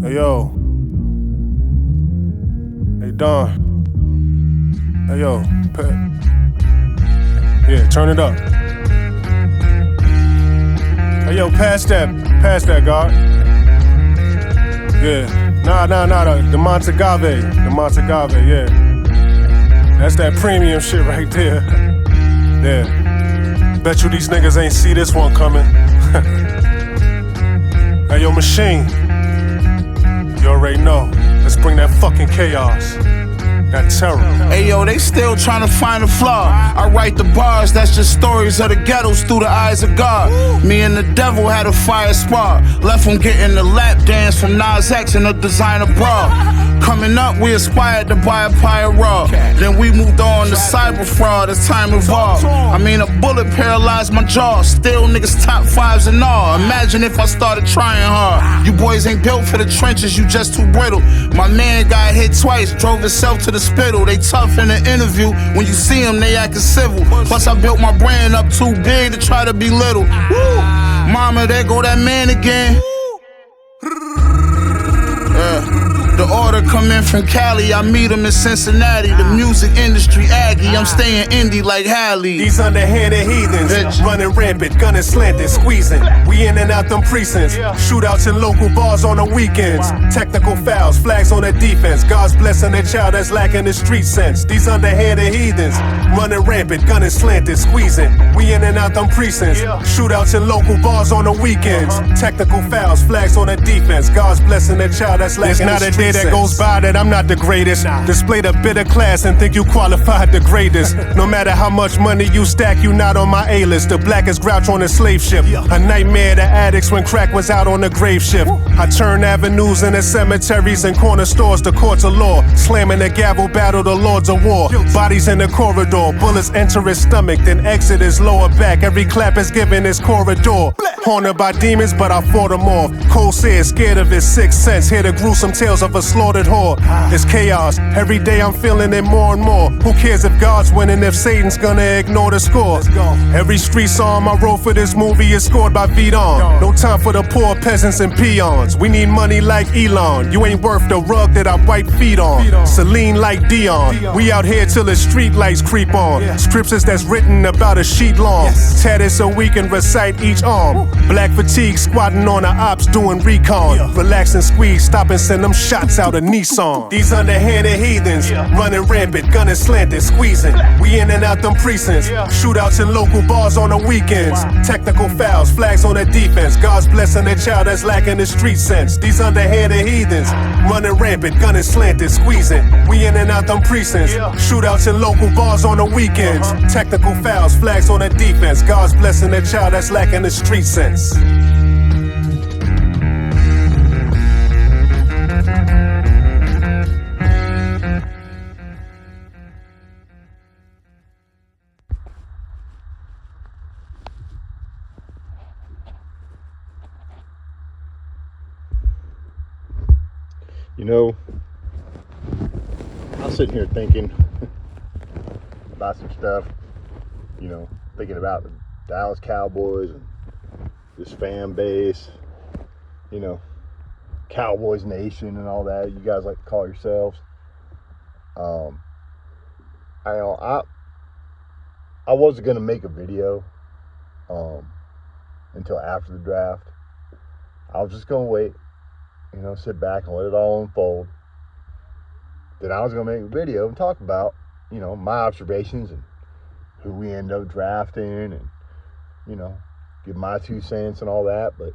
Hey yo. Hey Don. Hey yo. Yeah, turn it up. Hey yo, pass that, guard. Yeah. Nah, the Montagave, yeah. That's that premium shit right there. Yeah. Bet you these niggas ain't see this one coming. Hey yo, Machine. You already know. Let's bring that fucking chaos. That terror. Hey yo, they still trying to find a flaw. I write the bars, that's just stories of the ghettos through the eyes of God. Me and the devil had a fire spark. Left him getting the lap dance from Nas X and a designer bra. Coming up, we aspired to buy a Pyro Raw. Then we moved on to cyber fraud as time evolved. I mean, a bullet paralyzed my jaw. Still niggas top fives and all. Imagine if I started trying hard. You boys ain't built for the trenches, you just too brittle. My man got hit twice, drove himself to the spittle. They tough in the interview. When you see them, they acting civil. Plus, I built my brand up too big to try to be little. Woo! Mama, there go that man again. The order come in from Cali, I meet him in Cincinnati. The music industry Aggie, I'm staying indie like Halle. These underhanded heathens, running rampant, gunning slanted, squeezing. We in and out them precincts, shootouts in local bars on the weekends. Technical fouls, flags on the defense. God's blessing a child that's lacking the street sense. These underhanded heathens, running rampant, gunning slanted, squeezing. We in and out them precincts, shootouts in local bars on the weekends. Technical fouls, flags on the defense. God's blessing a child that's lacking the street sense. That goes by that I'm not the greatest. Display the bitter class and think you qualified the greatest. No matter how much money you stack, you not on my A-list. The blackest grouch on a slave ship. A nightmare to addicts when crack was out on the grave shift. I turn avenues into cemeteries and corner stores to courts of law. Slamming the gavel, battle the lords of war. Bodies in the corridor, bullets enter his stomach, then exit his lower back. Every clap is given his corridor. Haunted by demons, but I fought them off. Cole said, scared of his sixth sense. Hear the gruesome tales of a slaughtered whore. It's chaos. Every day I'm feeling it more and more. Who cares if God's winning, if Satan's gonna ignore the score? Every street song I wrote for this movie is scored by Vidon. No time for the poor peasants and peons. We need money like Elon. You ain't worth the rug that I wipe feet on. Celine like Dion. We out here till the street lights creep on. Scriptures that's written about a sheet long. Tatted so we can recite each arm. Black fatigue squatting on the ops doing recon. Relax and squeeze, stop and send them shots out of Nissan. These underhanded heathens, running rampant, gunning slanted, squeezing. We in and out them precincts, shootouts in local bars on the weekends. Technical fouls, flags on the defense. God's blessing a child that's lacking the street sense. These underhanded heathens, running rampant, gunning slanted, squeezing. We in and out them precincts, shootouts in local bars on the weekends. Technical fouls, flags on the defense. God's blessing a child that's lacking the street sense. You know, I was sitting here thinking about some stuff, you know, thinking about the Dallas Cowboys and this fan base, you know, Cowboys Nation and all that, you guys like to call yourselves. I wasn't going to make a video until after the draft. I was just going to wait. You know, sit back and let it all unfold. Then I was going to make a video and talk about, you know, my observations and who we end up drafting and, you know, give my 2 cents and all that. But,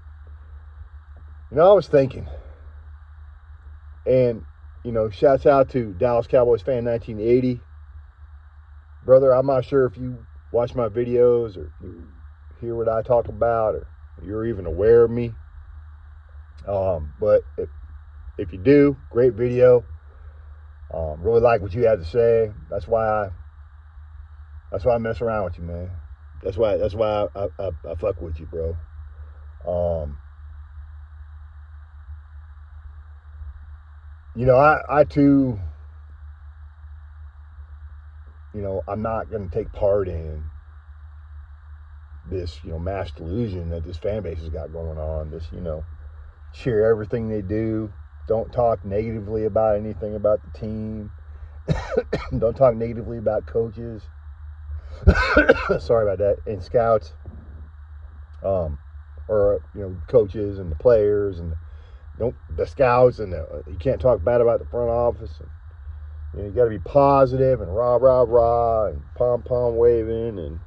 you know, I was thinking, and, you know, shouts out to Dallas Cowboys fan 1980. Brother, I'm not sure if you watch my videos or you hear what I talk about or you're even aware of me. But if you do, great video. Really like what you had to say. That's why I mess around with you, man. That's why I fuck with you, bro. You know, I too, you know, I'm not gonna take part in this, you know, mass delusion that this fan base has got going on. This, you know, cheer everything they do, Don't talk negatively about anything about the team. Don't talk negatively about coaches. Sorry about that. And scouts. Or coaches and the players and the scouts, and you can't talk bad about the front office. And, you got to be positive and rah rah rah and pom pom waving and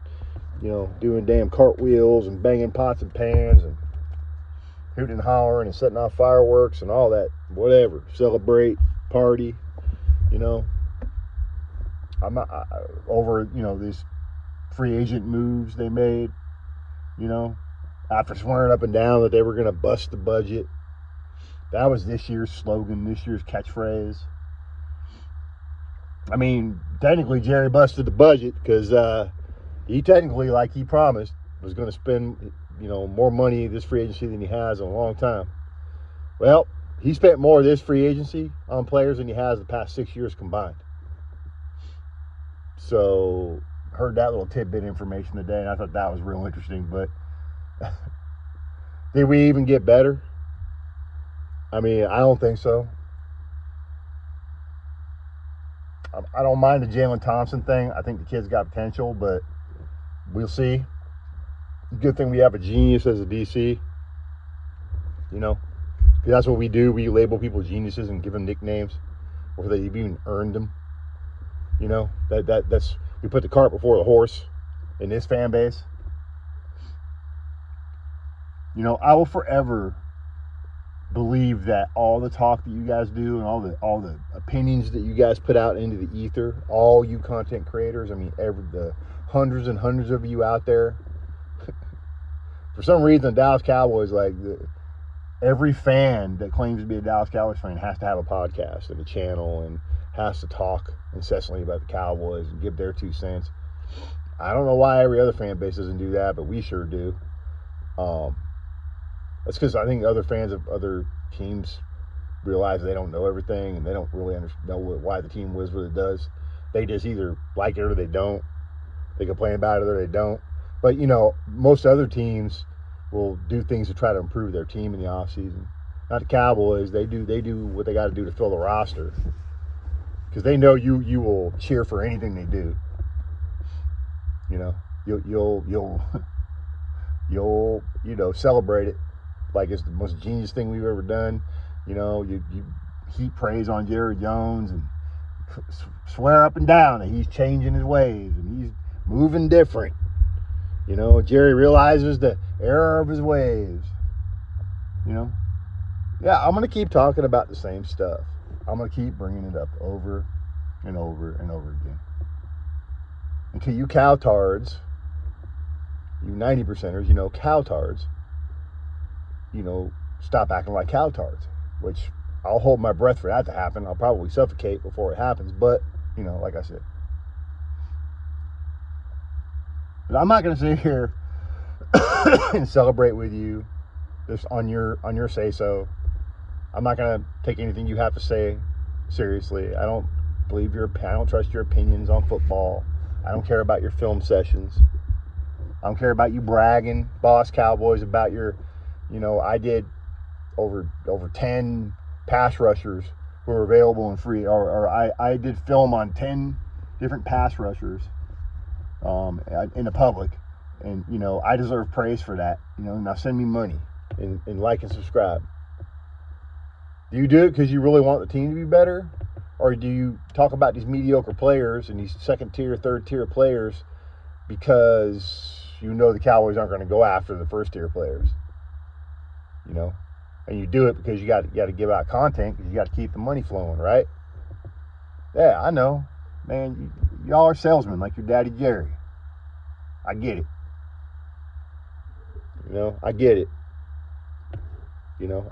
doing damn cartwheels and banging pots and pans and hooting and hollering and setting off fireworks and all that, whatever. Celebrate, party, I'm not over these free agent moves they made. After swearing up and down that they were going to bust the budget. That was this year's slogan, this year's catchphrase. I mean, technically Jerry busted the budget because he technically, like he promised, was going to spend, more money this free agency than he has in a long time. Well, he spent more of this free agency on players than he has the past 6 years combined. So, heard that little tidbit information today, and I thought that was real interesting, but did we even get better? I mean, I don't think so. I don't mind the Jalen Thompson thing. I think the kid's got potential, but we'll see. Good thing we have a genius as a DC. That's what we do. We label people geniuses and give them nicknames before they even earned them. That's we put the cart before the horse in this fan base. I will forever believe that all the talk that you guys do and all the opinions that you guys put out into the ether, all you content creators, I mean, the hundreds and hundreds of you out there, for some reason, Dallas Cowboys, every fan that claims to be a Dallas Cowboys fan has to have a podcast and a channel and has to talk incessantly about the Cowboys and give their 2 cents. I don't know why every other fan base doesn't do that, but we sure do. That's because I think other fans of other teams realize they don't know everything and they don't really know why the team was what it does. They just either like it or they don't. They complain about it or they don't. But, most other teams will do things to try to improve their team in the offseason. Not the Cowboys. They do what they got to do to fill the roster. Because they know you will cheer for anything they do. You'll celebrate it like it's the most genius thing we've ever done. You heap praise on Jerry Jones and swear up and down that he's changing his ways and he's moving different. Jerry realizes the error of his ways. Yeah, I'm going to keep talking about the same stuff. I'm going to keep bringing it up over and over and over again. Until you cowtards, you 90%ers, cowtards, stop acting like cowtards, which I'll hold my breath for that to happen. I'll probably suffocate before it happens, but, like I said. But I'm not going to sit here and celebrate with you just on your say-so. I'm not going to take anything you have to say seriously. I don't trust your opinions on football. I don't care about your film sessions. I don't care about you bragging, Boss Cowboys, about your, I did over 10 pass rushers who were available and free, or I did film on 10 different pass rushers in the public, and I deserve praise for that. Now send me money and like and subscribe. Do you do it because you really want the team to be better, or do you talk about these mediocre players and these second tier, third tier players because the Cowboys aren't going to go after the first tier players? And you do it because you got to give out content because you got to keep the money flowing, right? Yeah, I know, man. Y'all are salesmen like your daddy Jerry. I get it. I get it.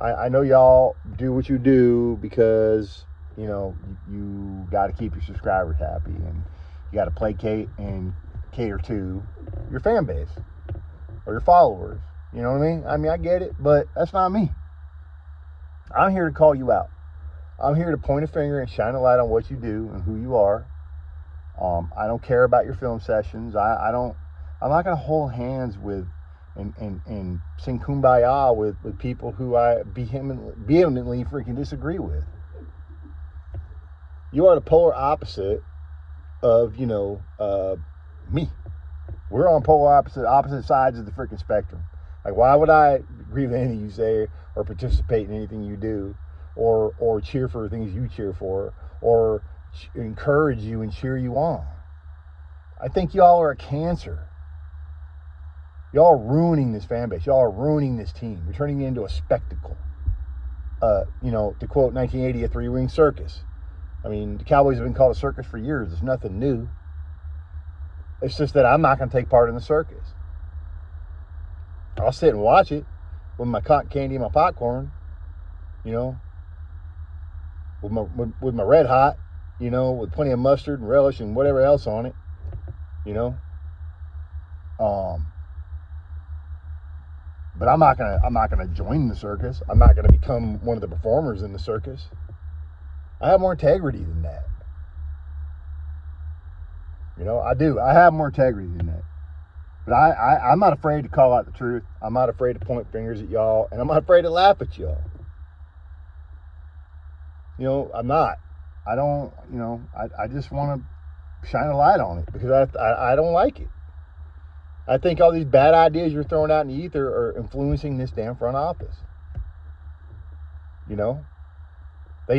I know y'all do what you do because, you got to keep your subscribers happy and you got to placate and cater to your fan base or your followers. You know what I mean? I get it, but that's not me. I'm here to call you out. I'm here to point a finger and shine a light on what you do and who you are. I don't care about your film sessions. I'm not going to hold hands with and sing kumbaya with people who I vehemently freaking disagree with. You are the polar opposite of, me. We're on polar opposite sides of the freaking spectrum. Like, why would I agree with anything you say or participate in anything you do or cheer for things you cheer for or encourage you and cheer you on? I think y'all are a cancer. Y'all are ruining this fan base. Y'all are ruining this team. You're turning it into a spectacle. To quote 1980, a three-ring circus. I mean, the Cowboys have been called a circus for years. It's nothing new. It's just that I'm not going to take part in the circus. I'll sit and watch it with my cotton candy and my popcorn, with my Red Hot, with plenty of mustard and relish and whatever else on it, But I'm not gonna join the circus. I'm not gonna become one of the performers in the circus. I have more integrity than that. I do. I have more integrity than that. But I'm not afraid to call out the truth. I'm not afraid to point fingers at y'all, and I'm not afraid to laugh at y'all. I'm not. I don't. I just want to shine a light on it because I don't like it. I think all these bad ideas you're throwing out in the ether are influencing this damn front office. They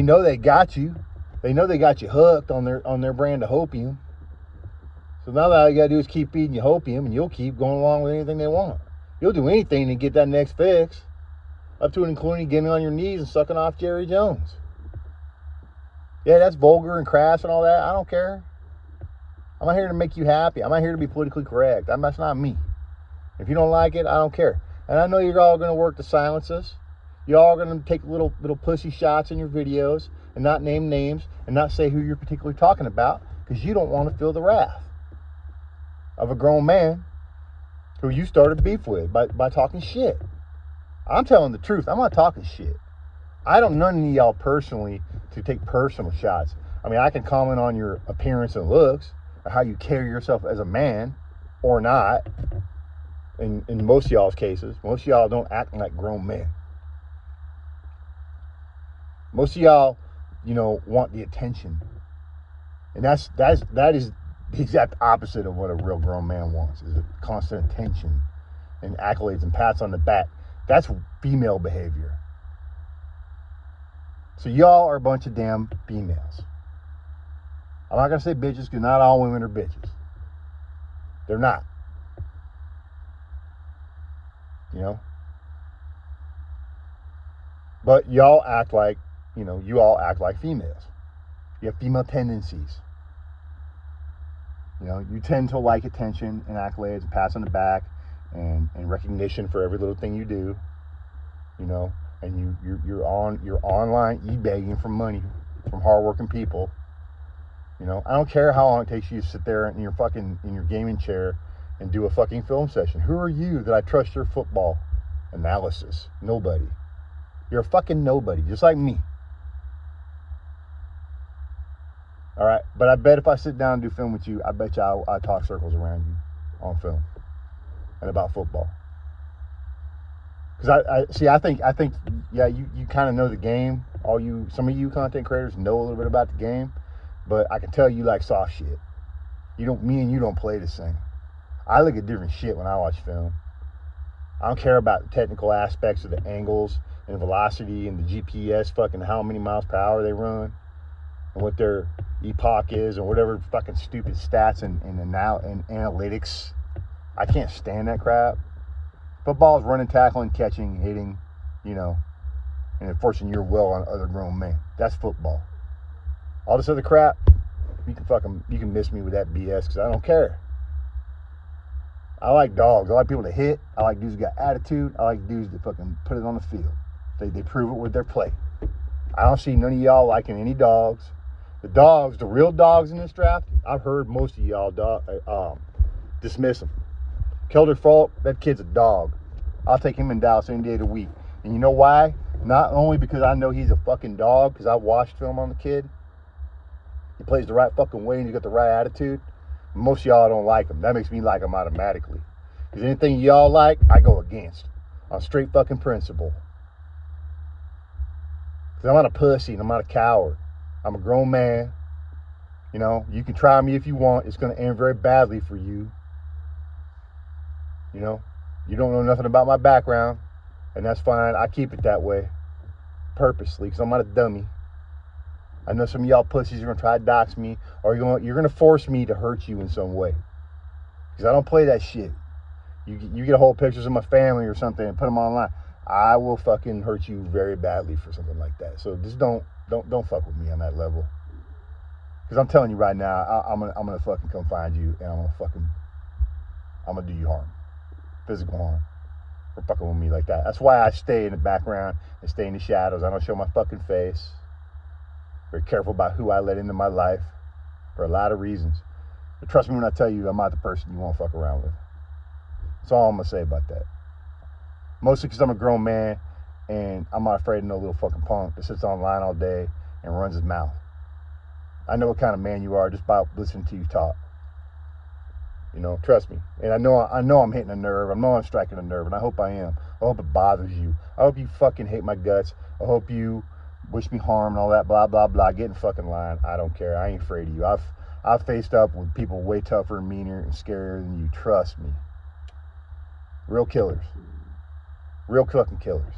know they got you. They know they got you hooked on their brand of hopium. So now all you got to do is keep feeding you hopium, and you'll keep going along with anything they want. You'll do anything to get that next fix, up to and including getting on your knees and sucking off Jerry Jones. Yeah, that's vulgar and crass and all that. I don't care. I'm not here to make you happy. I'm not here to be politically correct. That's not me. If you don't like it, I don't care. And I know you're all going to work to silence us. You're all going to take little pussy shots in your videos and not name names and not say who you're particularly talking about because you don't want to feel the wrath of a grown man who you started beef with by talking shit. I'm telling the truth. I'm not talking shit. I don't know any of y'all personally to take personal shots. I mean, I can comment on your appearance and looks, or how you carry yourself as a man or not. In most of y'all's cases, most of y'all don't act like grown men. Most of y'all, want the attention. And that is the exact opposite of what a real grown man wants, is a constant attention and accolades and pats on the back. That's female behavior. So y'all are a bunch of damn females. I'm not going to say bitches because not all women are bitches. They're not. But y'all act like, you all act like females. You have female tendencies. You tend to like attention and accolades and pats on the back and recognition for every little thing you do. And you're online e-begging for money from hardworking people. I don't care how long it takes you to sit there in your gaming chair and do a fucking film session. Who are you that I trust your football analysis? Nobody. You're a fucking nobody, just like me. All right, but I bet if I sit down and do film with you, I bet you I talk circles around you on film and about football. Because I think yeah, you kind of know the game. Some of you content creators know a little bit about the game. But I can tell you like soft shit. Me and you don't play the same. I look at different shit when I watch film. I don't care about the technical aspects of the angles and velocity and the GPS fucking how many miles per hour they run and what their epoch is or whatever fucking stupid stats and analytics. I can't stand that crap. Football is running, tackling, catching, hitting, and enforcing your will on other grown men. That's football. All this other crap, you can miss me with that BS because I don't care. I like dogs. I like people to hit. I like dudes who got attitude. I like dudes that fucking put it on the field. They prove it with their play. I don't see none of y'all liking any dogs. The real dogs in this draft, I've heard most of y'all dismiss them. Kelder Falk, that kid's a dog. I'll take him in Dallas any day of the week. And you know why? Not only because I know he's a fucking dog, because I watched film on the kid. He plays the right fucking way and he's got the right attitude. Most of y'all don't like him. That makes me like him automatically. Because anything y'all like, I go against. On straight fucking principle. Because I'm not a pussy and I'm not a coward. I'm a grown man. You know, you can try me if you want. It's going to end very badly for you. You know, you don't know nothing about my background. And that's fine. I keep it that way. Purposely. Because I'm not a dummy. I know some of y'all pussies are going to try to dox me. Or you're going to force me to hurt you in some way. Because I don't play that shit. You get a whole pictures of my family or something and put them online. I will fucking hurt you very badly for something like that. So just don't fuck with me on that level. Because I'm telling you right now, I'm gonna fucking come find you and I'm gonna do you harm, physical harm, for fucking with me like that. That's why I stay in the background and stay in the shadows. I don't show my fucking face. Very careful about who I let into my life for a lot of reasons. But trust me when I tell you, I'm not the person you want to fuck around with. That's all I'm gonna say about that. Mostly because I'm a grown man and I'm not afraid of no little fucking punk that sits online all day and runs his mouth. I know what kind of man you are just by listening to you talk. You know, trust me. And I know I'm hitting a nerve. I know I'm striking a nerve, and I hope I am. I hope it bothers you. I hope you fucking hate my guts. I hope you wish me harm and all that blah blah blah. Get in fucking line. I don't care. I ain't afraid of you. I've faced up with people way tougher and meaner and scarier than you. Trust me. Real killers. Real fucking killers.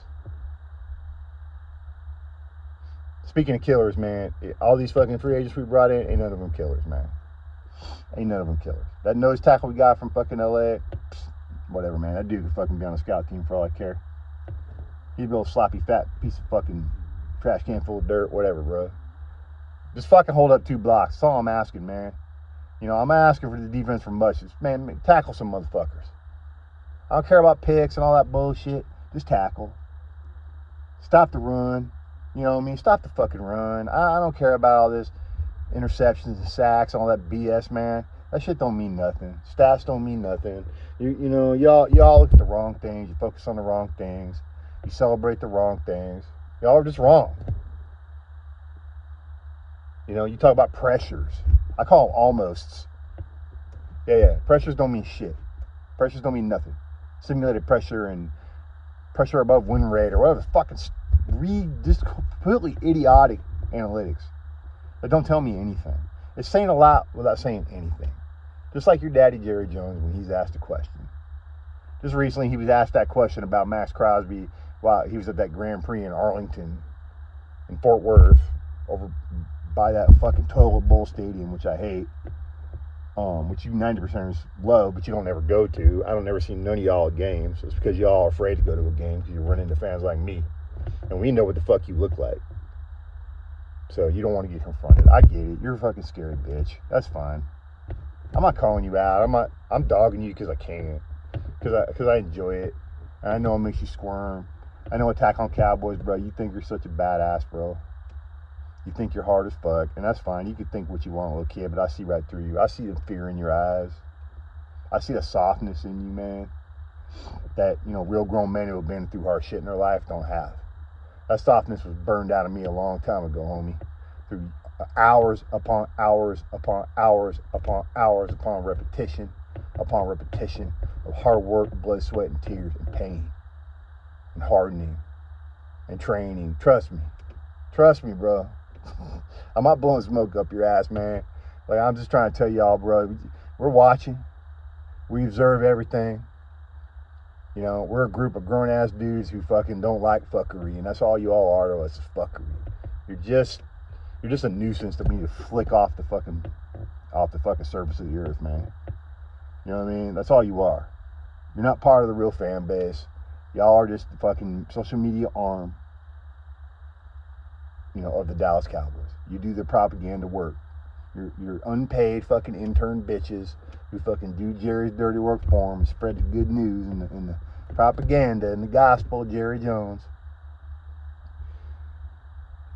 Speaking of killers, man, all these fucking free agents we brought in, ain't none of them killers, man. Ain't none of them killers. That nose tackle we got from fucking LA, whatever, man. That dude could fucking be on a scout team for all I care. He'd be a sloppy, fat piece of fucking trash can full of dirt, whatever, bro. Just fucking hold up 2 blocks. That's all I'm asking, man. You know, I'm not asking for the defense for much. Just, man, tackle some motherfuckers. I don't care about picks and all that bullshit. Just tackle. Stop the run. You know what I mean? Stop the fucking run. I don't care about all this interceptions and sacks and all that BS, man. That shit don't mean nothing. Stats don't mean nothing. You know, y'all look at the wrong things. You focus on the wrong things. You celebrate the wrong things. Y'all are just wrong. You know, you talk about pressures. I call them almosts. Yeah. Pressures don't mean shit. Pressures don't mean nothing. Simulated pressure and pressure above win rate or whatever. Fucking just completely idiotic analytics that don't tell me anything. It's saying a lot without saying anything. Just like your daddy Jerry Jones when he's asked a question. Just recently he was asked that question about Max Crosby while he was at that Grand Prix in Arlington in Fort Worth over by that fucking toilet bowl stadium, which I hate. Which you 90%ers love, but you don't ever go to. I don't ever see none of y'all at games. It's because y'all are afraid to go to a game because you run into fans like me. And we know what the fuck you look like. So you don't want to get confronted. I get it. You're a fucking scary bitch. That's fine. I'm not calling you out. I'm dogging you because I can. Because I enjoy it. And I know it makes you squirm. I know Attack on Cowboys, bro. You think you're such a badass, bro. You think you're hard as fuck, and that's fine. You can think what you want, little kid, but I see right through you. I see the fear in your eyes. I see the softness in you, man, that, you know, real grown men who have been through hard shit in their life don't have. That softness was burned out of me a long time ago, homie. Through hours upon hours upon hours upon hours upon repetition of hard work, blood, sweat, and tears, and pain, and hardening, and training. Trust me, bro. I'm not blowing smoke up your ass, man. Like, I'm just trying to tell y'all, bro, we're watching. We observe everything. You know, we're a group of grown-ass dudes who fucking don't like fuckery, and that's all you all are to us is fuckery. You're just a nuisance that we need to flick off the fucking surface of the earth, man. You know what I mean? That's all you are. You're not part of the real fan base. Y'all are just the fucking social media arm, you know, of the Dallas Cowboys. You do the propaganda work. You're unpaid fucking intern bitches who fucking do Jerry's dirty work for him and spread the good news and the propaganda and the gospel of Jerry Jones.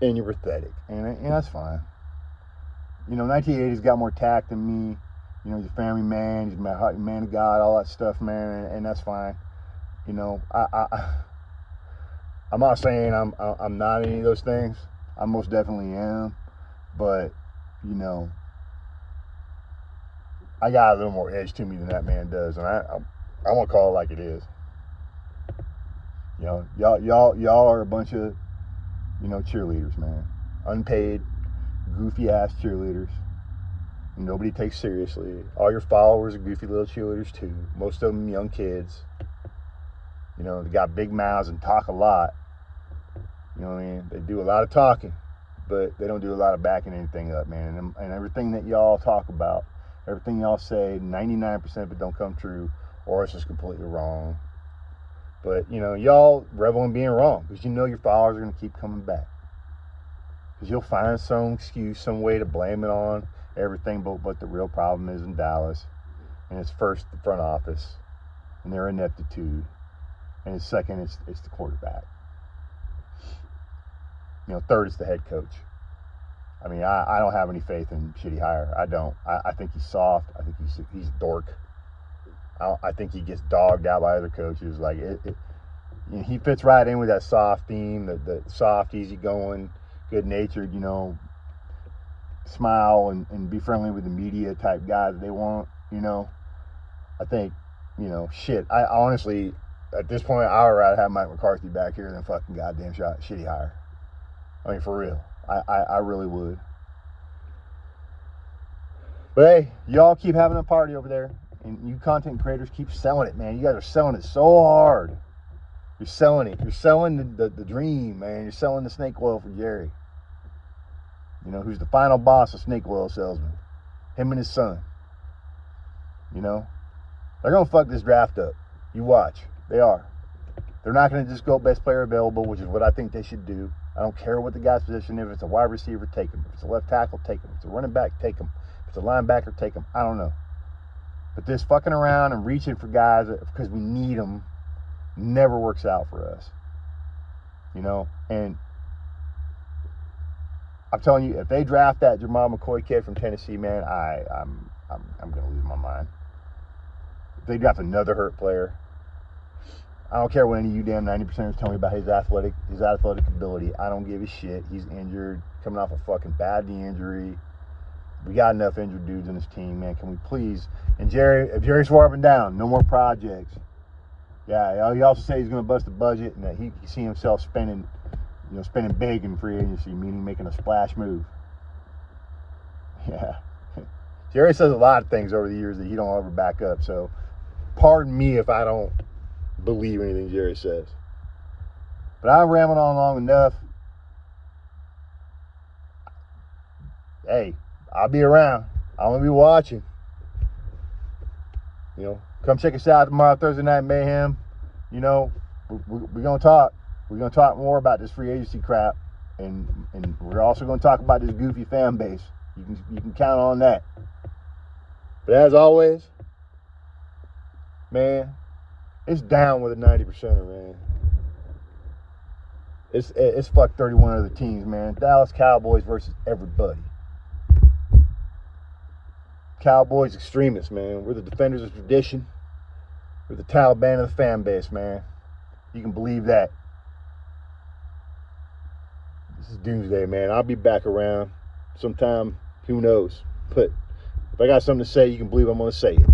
And you're pathetic. And that's fine. You know, 1980's got more tact than me. You know, he's a family man. He's a man of God, all that stuff, man. And that's fine. You know, I'm not saying I'm not any of those things. I most definitely am. But, you know, I got a little more edge to me than that man does. And I'm gonna call it like it is. You know, y'all are a bunch of, you know, cheerleaders, man. Unpaid, goofy ass cheerleaders. Nobody takes seriously. All your followers are goofy little cheerleaders too. Most of them young kids. You know, they got big mouths and talk a lot. You know what I mean? They do a lot of talking, but they don't do a lot of backing anything up, man. And everything that y'all talk about, everything y'all say, 99% of it don't come true, or it's just completely wrong. But, you know, y'all revel in being wrong because you know your followers are going to keep coming back. Because you'll find some excuse, some way to blame it on everything, but what the real problem is in Dallas. And it's first the front office and their ineptitude. And it's second, it's the quarterback. You know, third is the head coach. I mean, I don't have any faith in Shitty Hire. I don't. I think he's soft. I think he's a dork. I think he gets dogged out by other coaches. Like, you know, he fits right in with that soft theme, the soft, easygoing, good-natured, you know, smile and be friendly with the media type guy that they want, you know. I think, you know, shit. I honestly, at this point, I would rather have Mike McCarthy back here than fucking goddamn Shitty Hire. I mean, for real. I really would. But hey, y'all keep having a party over there. And you content creators keep selling it, man. You guys are selling it so hard. You're selling it. You're selling the dream, man. You're selling the snake oil for Jerry. You know, who's the final boss of snake oil salesman. Him and his son. You know? They're going to fuck this draft up. You watch. They are. They're not going to just go best player available, which is what I think they should do. I don't care what the guy's position is. If it's a wide receiver, take him. If it's a left tackle, take him. If it's a running back, take him. If it's a linebacker, take him. I don't know. But this fucking around and reaching for guys because we need them never works out for us. You know? And I'm telling you, if they draft that Jamal McCoy kid from Tennessee, man, I'm going to lose my mind. If they draft another hurt player, I don't care what any of you damn 90%ers tell me about his athletic ability. I don't give a shit. He's injured, coming off a fucking bad knee injury. We got enough injured dudes in this team, man. Can we please? And if Jerry's swerving down, no more projects. Yeah, he also said he's going to bust the budget and that he see himself spending big in free agency, meaning making a splash move. Yeah. Jerry says a lot of things over the years that he don't ever back up. So, pardon me if I don't believe anything Jerry says. But I've rambled on long enough. Hey, I'll be around. I'm going to be watching. You know, come check us out tomorrow, Thursday Night Mayhem. You know, we're going to talk. We're going to talk more about this free agency crap. And we're also going to talk about this goofy fan base. You can count on that. But as always, man, it's down with a 90%er, man. It's fuck 31 other teams, man. Dallas Cowboys versus everybody. Cowboys extremists, man. We're the defenders of tradition. We're the Taliban of the fan base, man. You can believe that. This is doomsday, man. I'll be back around sometime. Who knows? But if I got something to say, you can believe I'm going to say it.